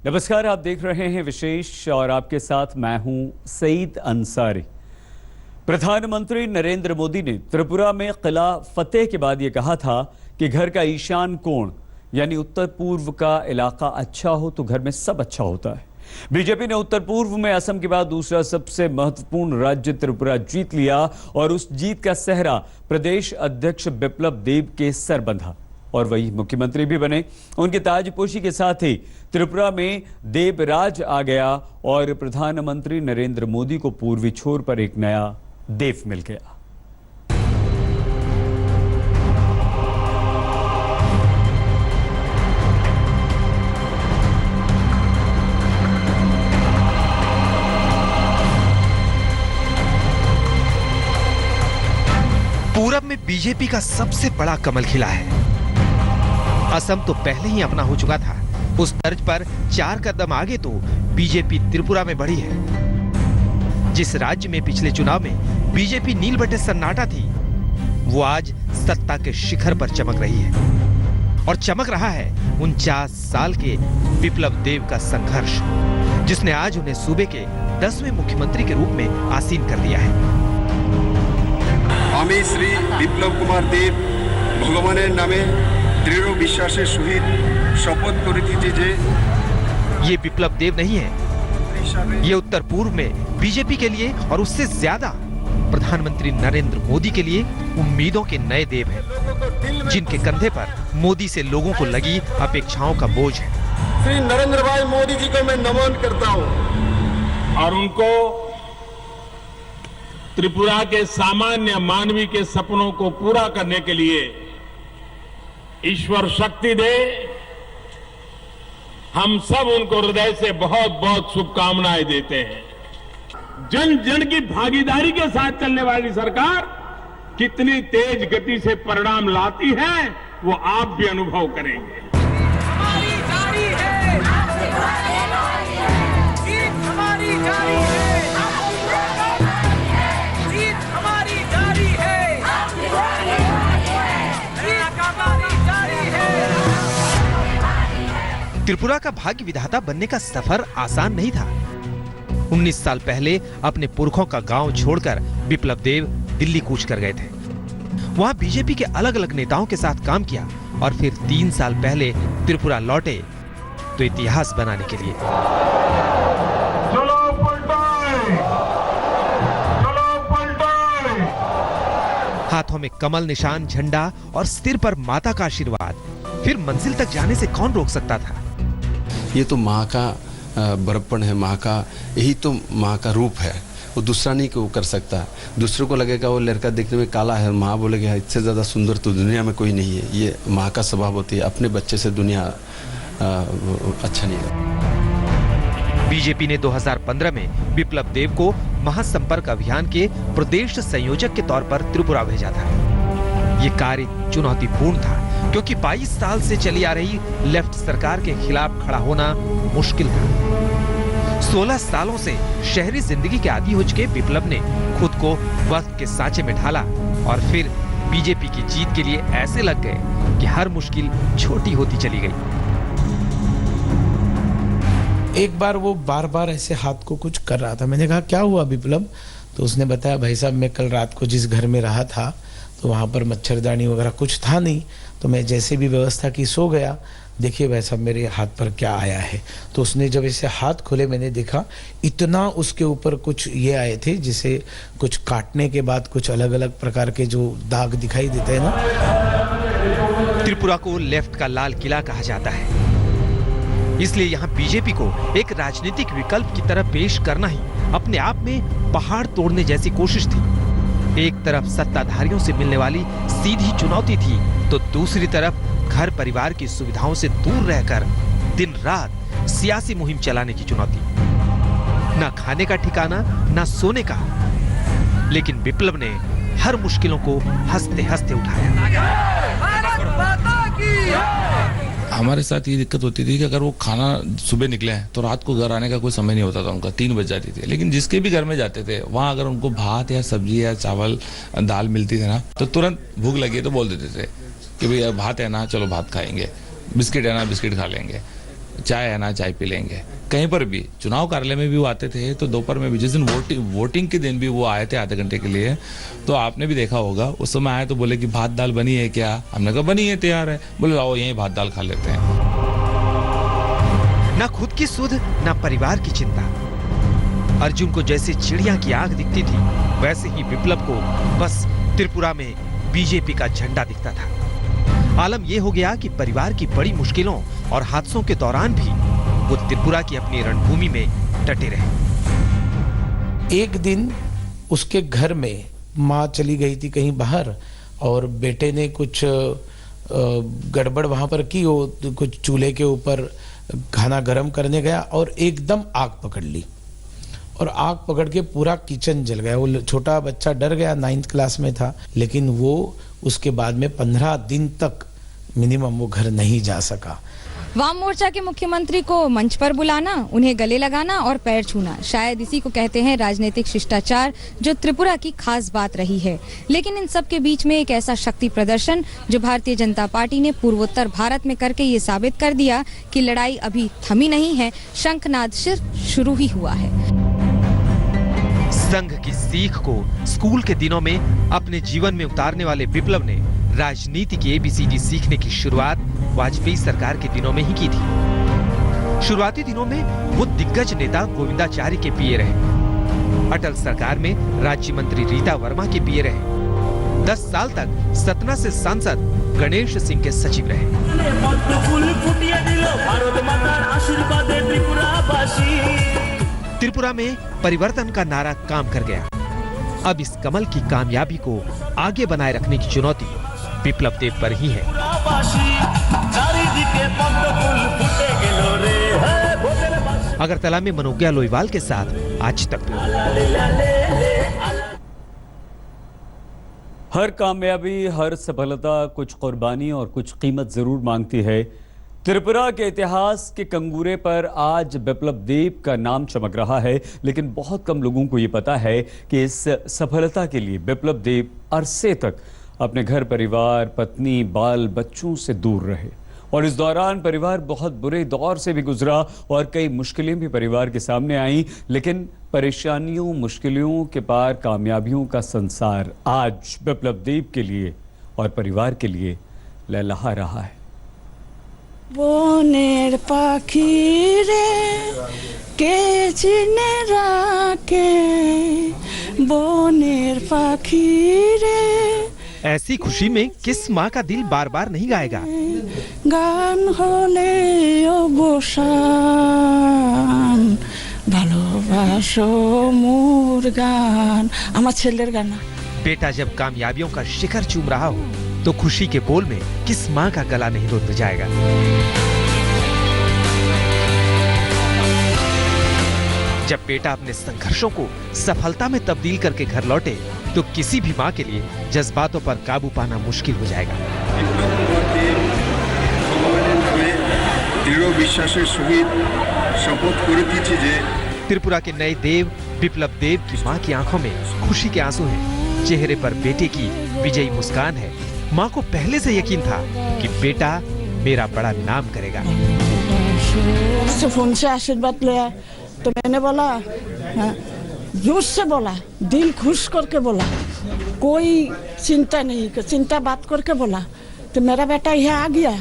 नमस्कार, आप देख रहे हैं विशेष और आपके साथ मैं हूं सईद अंसारी। प्रधानमंत्री नरेंद्र मोदी ने त्रिपुरा में किला फतेह के बाद यह कहा था कि घर का ईशान कोण यानी उत्तर पूर्व का इलाका अच्छा हो तो घर में सब अच्छा होता है। बीजेपी ने उत्तर पूर्व में असम के बाद दूसरा सबसे महत्वपूर्ण राज्य त्रिपुरा जीत लिया और उस जीत का सेहरा प्रदेश अध्यक्ष बिप्लब देब के सर बंधा और वही मुख्यमंत्री भी बने। उनकी ताजपोशी के साथ ही त्रिपुरा में देवराज आ गया और प्रधानमंत्री नरेंद्र मोदी को पूर्वी छोर पर एक नया देव मिल गया। पूरब में बीजेपी का सबसे बड़ा कमल खिला है। असम तो पहले ही अपना हो चुका था, उस तर्ज पर 4 कदम आगे तो बीजेपी त्रिपुरा में बढ़ी है। जिस राज्य में पिछले चुनाव में बीजेपी नील बटे सन्नाटा थी, वो आज सत्ता के शिखर पर चमक रही है और चमक रहा है 49 साल के बिप्लब देब का संघर्ष, जिसने आज उन्हें सूबे के 10वें मुख्यमंत्री के रूप में आसीन कर दिया है। আমি শ্রী বিপ্লব কুমার দেব ভগবানের নামে দৃঢ় বিশ্বাসের সহিত শপথ করিতেছি যে ये बिप्लब देव नहीं है, ये उत्तर पूर्व में बीजेपी के लिए और उससे ज्यादा प्रधानमंत्री नरेंद्र मोदी के लिए उम्मीदों के नए देव हैं, जिनके कंधे पर मोदी से लोगों को लगी अपेक्षाओं का बोझ है। श्री नरेंद्र भाई मोदी जी को मैं नमन करता हूँ और उनको त्रिपुरा के सामान्य मानवी के सपनों को पूरा करने के लिए ईश्वर शक्ति दे। हम सब उनको हृदय से बहुत बहुत शुभकामनाएं देते हैं। जन जन की भागीदारी के साथ चलने वाली सरकार कितनी तेज गति से परिणाम लाती है, वो आप भी अनुभव करेंगे। हमारी जारी है, जीत हमारी जारी है, जीत हमारी जारी है, जीत हमारी जारी है। त्रिपुरा का भाग्य विधाता बनने का सफर आसान नहीं था। 19 साल पहले अपने पुरखों का गांव छोड़कर बिप्लब देव दिल्ली कूच कर गए थे। वहां बीजेपी के अलग अलग नेताओं के साथ काम किया और फिर 3 साल पहले त्रिपुरा लौटे तो इतिहास बनाने के लिए। हाथों में कमल निशान झंडा और सिर पर माता का आशीर्वाद, फिर मंजिल तक जाने से कौन रोक सकता था। ये तो माँ का बड़प्पन है, माँ का यही तो माँ का रूप है, वो दूसरा नहीं को कर सकता। दूसरे को लगेगा वो लड़का देखने में काला है, माँ बोलेगी इससे ज़्यादा सुंदर तो दुनिया में कोई नहीं है। ये माँ का स्वभाव होती है, अपने बच्चे से दुनिया अच्छा नहीं लगता। बीजेपी ने 2015 में बिप्लब देव को महासंपर्क अभियान के प्रदेश संयोजक के तौर पर त्रिपुरा भेजा था। ये कार्य चुनौतीपूर्ण था क्योंकि 22 साल से चली आ रही लेफ्ट सरकार के खिलाफ खड़ा होना मुश्किल था। 16 सालों से शहरी जिंदगी के आदी हो चुके बिप्लब ने खुद को वक्त के सांचे में ढाला और फिर बीजेपी की जीत के लिए ऐसे लग गए कि हर मुश्किल छोटी होती चली गई। एक बार वो बार बार ऐसे हाथ को कुछ कर रहा था। मैंने कहा क्या हुआ बिप्लब? तो उसने बताया भाई साहब मैं कल रात को जिस घर में रहा था तो वहाँ पर मच्छरदानी वगैरह कुछ था नहीं, तो मैं जैसे भी व्यवस्था की सो गया। देखिए भाई साहब मेरे हाथ पर क्या आया है। तो उसने जब ऐसे हाथ खोले मैंने देखा इतना उसके ऊपर कुछ ये आए थे जिसे कुछ काटने के बाद कुछ अलग अलग प्रकार के जो दाग दिखाई देते हैं ना। त्रिपुरा को लेफ्ट का लाल किला कहा जाता है, इसलिए यहाँ बीजेपी को एक राजनीतिक विकल्प की तरह पेश करना ही अपने आप में पहाड़ तोड़ने जैसी कोशिश थी। एक तरफ सत्ताधारियों से मिलने वाली सीधी चुनौती थी तो दूसरी तरफ घर परिवार की सुविधाओं से दूर रहकर दिन रात सियासी मुहिम चलाने की चुनौती। ना खाने का ठिकाना, ना सोने का, लेकिन बिप्लब ने हर मुश्किलों को हंसते हंसते उठाया। भारत माता की हमारे साथ ये दिक्कत होती थी कि अगर वो खाना सुबह निकले हैं तो रात को घर आने का कोई समय नहीं होता था, उनका 3 बज जाती थी। लेकिन जिसके भी घर में जाते थे वहाँ अगर उनको भात या सब्जी या चावल दाल मिलती थी ना तो तुरंत भूख लगी है तो बोल देते थे कि भाई भात है ना, चलो भात खाएंगे, बिस्किट है ना, बिस्किट खा लेंगे। चाय है ना चाय पी लेंगे। कहीं पर भी चुनाव कार्यालय में भी वो आते थे, तो दोपहर में भी, जिस दिन वोटिंग के दिन भी वो आए थे आधे घंटे के लिए, तो आपने भी देखा होगा उस समय आए तो बोले कि भात दाल बनी है क्या? हमने कहा बनी है, तैयार है। बोले आओ यहीं भात दाल खा लेते हैं। ना खुद की सुध ना परिवार की चिंता। अर्जुन को जैसे चिड़िया की आंख दिखती थी, वैसे ही विप्लव को बस त्रिपुरा में बीजेपी का झंडा दिखता था। आलम यह हो गया कि परिवार की बड़ी मुश्किलों और हादसों के दौरान भी वो त्रिपुरा की अपनी रणभूमि में डटे रहे। एक दिन उसके घर में माँ चली गई थी कहीं बाहर, और बेटे ने कुछ गड़बड़ वहां पर की। वो कुछ चूल्हे के ऊपर खाना गर्म करने गया और एकदम आग पकड़ ली, और आग पकड़ के पूरा किचन जल गया। वो छोटा बच्चा डर गया, 9th क्लास में था, लेकिन वो उसके बाद में 15 दिन तक मिनिमम वो घर नहीं जा सका। वाम मोर्चा के मुख्यमंत्री को मंच पर बुलाना, उन्हें गले लगाना और पैर छूना, शायद इसी को कहते हैं राजनीतिक शिष्टाचार, जो त्रिपुरा की खास बात रही है। लेकिन इन सब के बीच में एक ऐसा शक्ति प्रदर्शन जो भारतीय जनता पार्टी ने पूर्वोत्तर भारत में करके ये साबित कर दिया कि लड़ाई अभी थमी नहीं है, शंखनाद सिर्फ शुरू ही हुआ है। संघ की सीख को स्कूल के दिनों में अपने जीवन में उतारने वाले विप्लव ने राजनीति की ABCD सीखने की शुरुआत वाजपेयी सरकार के दिनों में ही की थी। शुरुआती दिनों में वो दिग्गज नेता गोविंदाचार्य के पीए रहे। अटल सरकार में राज्य मंत्री रीता वर्मा के पीए रहे। 10 साल तक सतना से सांसद गणेश सिंह के सचिव रहे। त्रिपुरा में परिवर्तन का नारा काम कर गया। अब इस कमल की कामयाबी को आगे बनाए रखने की चुनौती विप्लव देव पर ही है। अगरतला में मनोज्ञा लोईवाल के साथ आज तक। हर कामयाबी, हर सफलता कुछ कुर्बानी और कुछ कीमत जरूर मांगती है। त्रिपुरा के इतिहास के कंगूरे पर आज विप्लव देव का नाम चमक रहा है, लेकिन बहुत कम लोगों को ये पता है कि इस सफलता के लिए विप्लव देव अरसे तक अपने घर परिवार, पत्नी, बाल बच्चों से दूर रहे, और इस दौरान परिवार बहुत बुरे दौर से भी गुजरा और कई मुश्किलें भी परिवार के सामने आईं। लेकिन परेशानियों, मुश्किलों के पार कामयाबियों का संसार आज विप्लव देव के लिए और परिवार के लिए लहलहा रहा है। বনের পাখি রে কে চিনে রাখে, বনের পাখি রে। ऐसी खुशी में किस माँ का दिल बार बार नहीं गाएगा। গান হলে অবসান, ভালোবাসো মোর গান, আমার ছেলের গান। बेटा जब कामयाबियों का शिखर चूम रहा हो तो खुशी के बोल में किस माँ का गला नहीं रुंध जाएगा। जब बेटा अपने संघर्षों को सफलता में तब्दील करके घर लौटे तो किसी भी माँ के लिए जज्बातों पर काबू पाना मुश्किल हो जाएगा। दृढ़ विश्वासेर सहित शपथ करिতেছি যে त्रिपुरा के नए देव विप्लव देव की माँ की आंखों में खुशी के आंसू हैं, चेहरे पर बेटे की विजयी मुस्कान है। माँ को पहले से यकीन था कि बेटा मेरा बड़ा नाम करेगा। फोन से आशीर्वाद लिया तो मैंने बोला, जोश से बोला, दिल खुश करके बोला, कोई चिंता नहीं, चिंता बात करके बोला। तो मेरा बेटा यहाँ आ गया,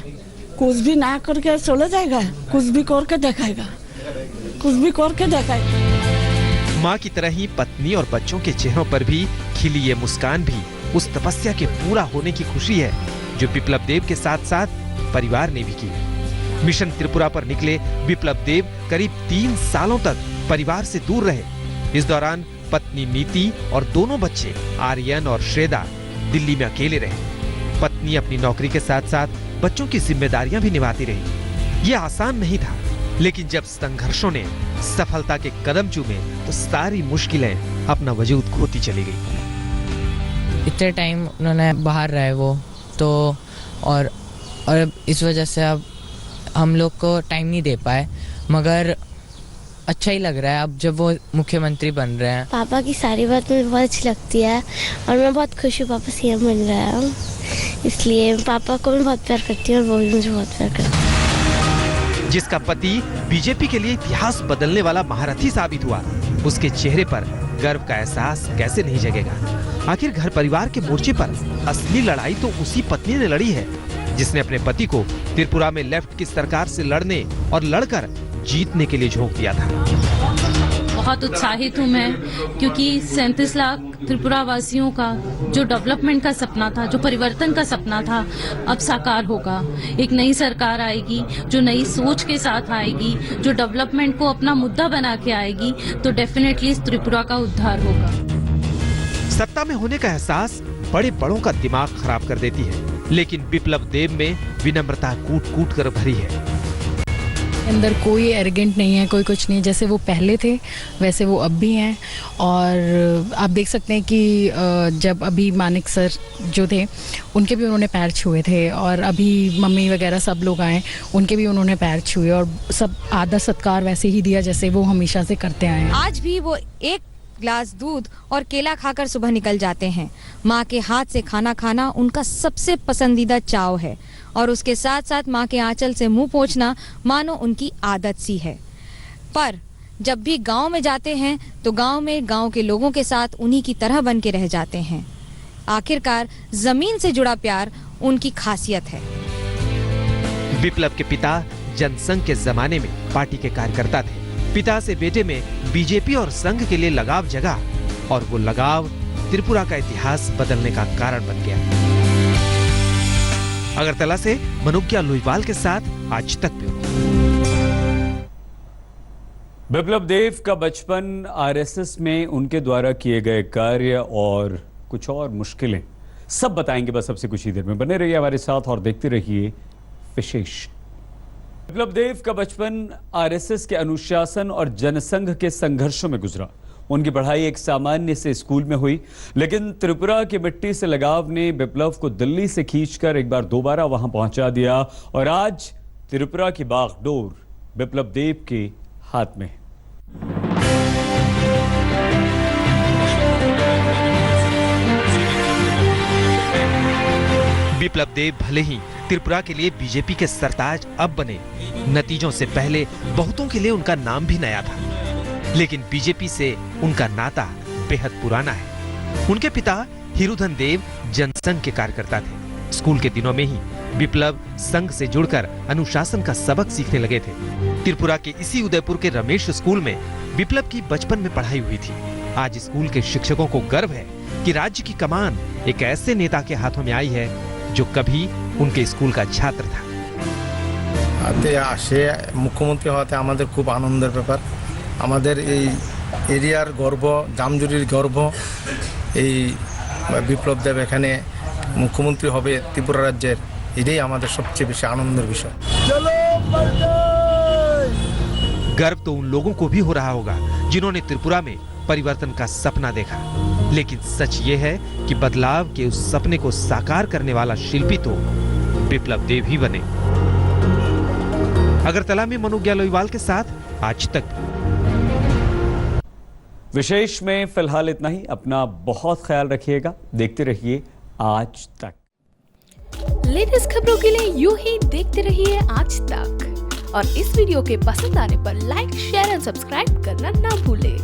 कुछ भी ना करके चले जाएगा, कुछ भी करके दिखाएगा, कुछ भी करके दिखाएगा। माँ की तरह ही पत्नी और बच्चों के चेहरों पर भी खिली ये मुस्कान भी उस तपस्या के पूरा होने की खुशी है जो विप्लव देव के साथ साथ परिवार ने भी की। मिशन त्रिपुरा पर निकले विप्लव देव करीब 3 सालों तक परिवार से दूर रहे। इस दौरान पत्नी नीति और दोनों बच्चे आर्यन और श्रेदा दिल्ली में अकेले रहे। पत्नी अपनी नौकरी के साथ साथ बच्चों की जिम्मेदारियां भी निभाती रही। ये आसान नहीं था, लेकिन जब संघर्षों ने सफलता के कदम चूमे तो सारी मुश्किलें अपना वजूद खोती चली गई। इतने टाइम उन्होंने बाहर रहे वो तो, और इस वजह से अब हम लोग को टाइम नहीं दे पाए, मगर अच्छा ही लग रहा है अब जब वो मुख्यमंत्री बन रहे हैं। पापा की सारी बात मुझे बहुत अच्छी लगती है और मैं बहुत खुश हूँ पापा सीएम बन रहा है, इसलिए पापा को मैं बहुत प्यार करती हूँ और वो भी मुझे बहुत प्यार करते हैं। जिसका पति बीजेपी के लिए इतिहास बदलने वाला महारथी साबित हुआ, उसके चेहरे पर गर्व का एहसास कैसे नहीं जगेगा। आखिर घर परिवार के मोर्चे पर असली लड़ाई तो उसी पत्नी ने लड़ी है जिसने अपने पति को त्रिपुरा में लेफ्ट की सरकार से लड़ने और लड़कर जीतने के लिए झोंक दिया था। बहुत उत्साहित हूँ मैं, क्योंकि 37 लाख त्रिपुरा वासियों का जो डेवलपमेंट का सपना था, जो परिवर्तन का सपना था, अब साकार होगा। एक नई सरकार आएगी जो नई सोच के साथ आएगी, जो डेवलपमेंट को अपना मुद्दा बना के आएगी, तो डेफिनेटली त्रिपुरा का उद्धार होगा। सत्ता में होने का एहसास बड़े बड़ों का दिमाग खराब कर देती है, लेकिन बिप्लब देब में विनम्रता कूट कूट कर भरी है। अंदर कोई एरोगेंट नहीं है, कोई कुछ नहीं, जैसे वो पहले थे वैसे वो अब भी हैं। और आप देख सकते हैं कि जब अभी मानिक सर जो थे उनके भी उन्होंने पैर छुए थे, और अभी मम्मी वगैरह सब लोग आए उनके भी उन्होंने पैर छुए, और सब आदर सत्कार वैसे ही दिया जैसे वो हमेशा से करते आए हैं। आज भी वो एक ग्लास दूध और केला खाकर सुबह निकल जाते हैं। माँ के हाथ से खाना खाना उनका सबसे पसंदीदा चाव है, और उसके साथ साथ माँ के आंचल से मुंह पोंछना मानो उनकी आदत सी है। पर जब भी गांव में जाते हैं तो गांव में गांव के लोगों के साथ उन्हीं की तरह बन के रह जाते हैं। आखिरकार जमीन से जुड़ा प्यार उनकी खासियत है। बिप्लब के पिता जनसंघ के जमाने में पार्टी के कार्यकर्ता थे। पिता से बेटे में बीजेपी और संघ के लिए लगाव जगा, और वो लगाव त्रिपुरा का इतिहास बदलने का कारण बन गया। अगरतला से मनुग्या लोईवाल के साथ आज तक ब्यूरो। बिप्लब देब का बचपन, आरएसएस में उनके द्वारा किए गए कार्य और कुछ और मुश्किलें, सब बताएंगे बस अब से कुछ ही देर में। बने रहिए हमारे साथ और देखते रहिए विशेष। बिप्लब देब का बचपन आरएसएस के अनुशासन और जनसंघ के संघर्षों में गुजरा। उनकी पढ़ाई एक सामान्य से स्कूल में हुई, लेकिन त्रिपुरा की मिट्टी से लगाव ने बिप्लब को दिल्ली से खींचकर एक बार दोबारा वहां पहुंचा दिया, और आज त्रिपुरा की बागडोर बिप्लब देब के हाथ में है। बिप्लब देब भले ही त्रिपुरा के लिए बीजेपी के सरताज अब बने, नतीजों से पहले बहुतों के लिए उनका नाम भी नया था, लेकिन बीजेपी से उनका नाता बेहद पुराना है। उनके पिता हीरुधन देव जनसंघ के कार्यकर्ता थे। स्कूल के दिनों में ही बिप्लब संघ से जुड़कर अनुशासन का सबक सीखने लगे थे। त्रिपुरा के इसी उदयपुर के रमेश स्कूल में बिप्लब की बचपन में पढ़ाई हुई थी। आज स्कूल के शिक्षकों को गर्व है कि राज्य की कमान एक ऐसे नेता के हाथों में आई है जो कभी उनके स्कूल का छात्र था। मुख्यमंत्री होते हमारे खूब आनंदर ব্যাপার। আমাদের এই এরিয়ার গর্ব, জামজুরির গর্ব, এই বিপ্লব দেব এখানে মুখ্যমন্ত্রী হবে ত্রিপুরা রাজ্যের, এটাই আমাদের সবচেয়ে বেশি আনন্দের বিষয়। गर्व तो उन लोगों को भी हो रहा होगा जिन्होंने त्रिपुरा में परिवर्तन का सपना देखा, लेकिन सच ये है कि बदलाव के उस सपने को साकार करने वाला शिल्पी तो बिप्लब देब ही बने। अगरतला में मनुग्या लोईवाल के साथ आज तक। विशेष में फिलहाल इतना ही। अपना बहुत ख्याल रखिएगा, देखते रहिए आज तक। लेटेस्ट खबरों के लिए यूं ही देखते रहिए आज तक, और इस वीडियो के पसंद आने पर लाइक, शेयर और सब्सक्राइब करना ना भूलें।